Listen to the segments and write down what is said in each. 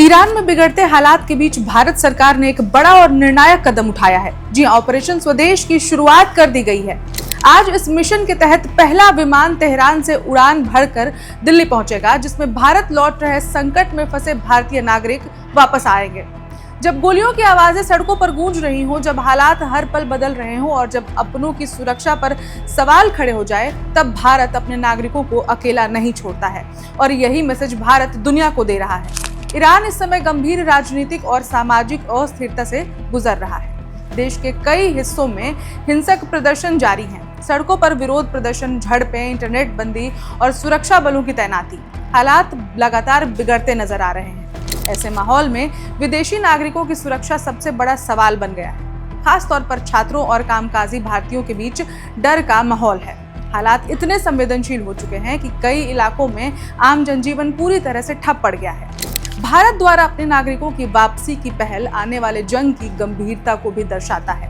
Iran में बिगड़ते हालात के बीच भारत सरकार ने एक बड़ा और निर्णायक कदम उठाया है। जी ऑपरेशन स्वदेश की शुरुआत कर दी गई है। आज इस मिशन के तहत पहला विमान तेहरान से उड़ान भरकर दिल्ली पहुंचेगा, जिसमें भारत लौट रहे संकट में फंसे भारतीय नागरिक वापस आएंगे। जब गोलियों की आवाजें सड़कों पर गूंज रही हों, जब हालात हर पल बदल रहे हों और जब अपनों की सुरक्षा पर सवाल खड़े हो जाए, तब भारत अपने नागरिकों को अकेला नहीं छोड़ता है और यही मैसेज भारत दुनिया को दे रहा है। ईरान इस समय गंभीर राजनीतिक और सामाजिक अस्थिरता से गुजर रहा है। देश के कई हिस्सों में हिंसक प्रदर्शन जारी हैं। सड़कों पर विरोध प्रदर्शन, झड़पें, इंटरनेट बंदी और सुरक्षा बलों की तैनाती। हालात लगातार बिगड़ते नजर आ रहे हैं। ऐसे माहौल में विदेशी नागरिकों की सुरक्षा सबसे बड़ा सवाल बन गया है। खास तौर पर छात्रों और कामकाजी भारतीयों के बीच डर का माहौल है। हालात इतने संवेदनशील हो चुके हैं कि कई इलाकों में आम जनजीवन पूरी तरह से ठप पड़ गया है। भारत द्वारा अपने नागरिकों की वापसी की पहल आने वाले जंग की गंभीरता को भी दर्शाता है।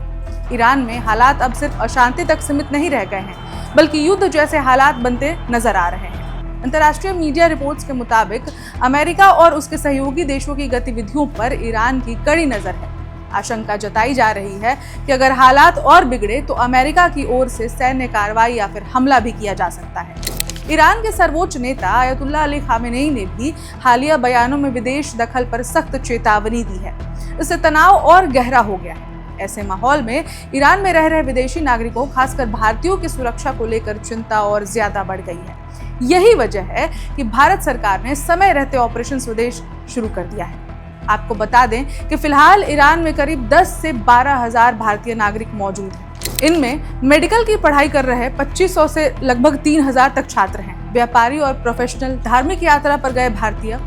ईरान में हालात अब सिर्फ अशांति तक सीमित नहीं रह गए हैं, बल्कि युद्ध जैसे हालात बनते नजर आ रहे हैं। अंतर्राष्ट्रीय मीडिया रिपोर्ट्स के मुताबिक अमेरिका और उसके सहयोगी देशों की गतिविधियों पर ईरान की कड़ी नजर है। आशंका जताई जा रही है कि अगर हालात और बिगड़े तो अमेरिका की ओर से सैन्य कार्रवाई या फिर हमला भी किया जा सकता है। ईरान के सर्वोच्च नेता अयतुल्ला अली खामेनेई ने भी हालिया बयानों में विदेश दखल पर सख्त चेतावनी दी है। इससे तनाव और गहरा हो गया है। ऐसे माहौल में ईरान में रह रहे विदेशी नागरिकों, खासकर भारतीयों की सुरक्षा को लेकर चिंता और ज्यादा बढ़ गई है। यही वजह है कि भारत सरकार ने समय रहते ऑपरेशन स्वदेश शुरू कर दिया है। आपको बता दें कि फिलहाल ईरान में करीब 10 से 12 हजार भारतीय नागरिक मौजूद हैं। इनमें मेडिकल की पढ़ाई कर रहे 2500 से लगभग 3000 तक छात्र हैं। व्यापारी और प्रोफेशनल, धार्मिक यात्रा पर गए भारतीय,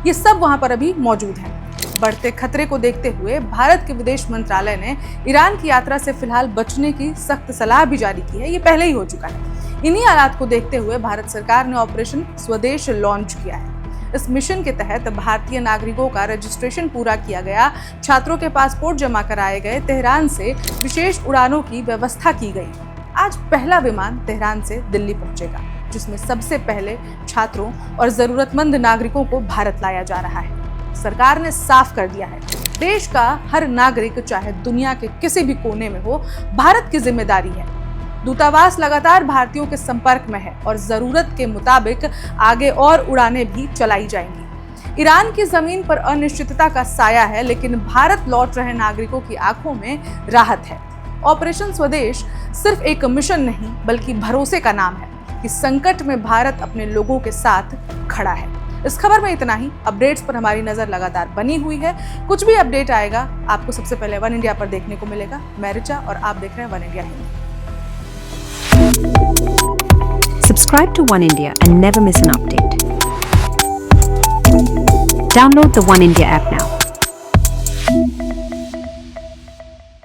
ये सब वहां पर अभी मौजूद हैं। बढ़ते खतरे को देखते हुए भारत के विदेश मंत्रालय ने ईरान की यात्रा से फिलहाल बचने की सख्त सलाह भी जारी की है। ये पहले ही हो चुका है। इन्हीं हालात को देखते हुए भारत सरकार ने ऑपरेशन स्वदेश लॉन्च किया है। इस मिशन के तहत भारतीय नागरिकों का रजिस्ट्रेशन पूरा किया गया, छात्रों के पासपोर्ट जमा कराए गए, तेहरान से विशेष उड़ानों की व्यवस्था की गई। आज पहला विमान तेहरान से दिल्ली पहुंचेगा, जिसमें सबसे पहले छात्रों और जरूरतमंद नागरिकों को भारत लाया जा रहा है। सरकार ने साफ कर दिया है, देश का हर नागरिक चाहे दुनिया के किसी भी कोने में हो, भारत की जिम्मेदारी है। दूतावास लगातार भारतीयों के संपर्क में है और जरूरत के मुताबिक आगे और उड़ानें भी चलाई जाएंगी। ईरान की जमीन पर अनिश्चितता का साया है, लेकिन भारत लौट रहे नागरिकों की आंखों में राहत है। ऑपरेशन स्वदेश सिर्फ एक मिशन नहीं, बल्कि भरोसे का नाम है कि संकट में भारत अपने लोगों के साथ खड़ा है। इस खबर में इतना ही। अपडेट्स पर हमारी नजर लगातार बनी हुई है। कुछ भी अपडेट आएगा आपको सबसे पहले वन इंडिया पर देखने को मिलेगा। मैं ऋचा और आप देख रहे हैं one India Hindi. Subscribe to One India and never miss an update. Download the One India app now.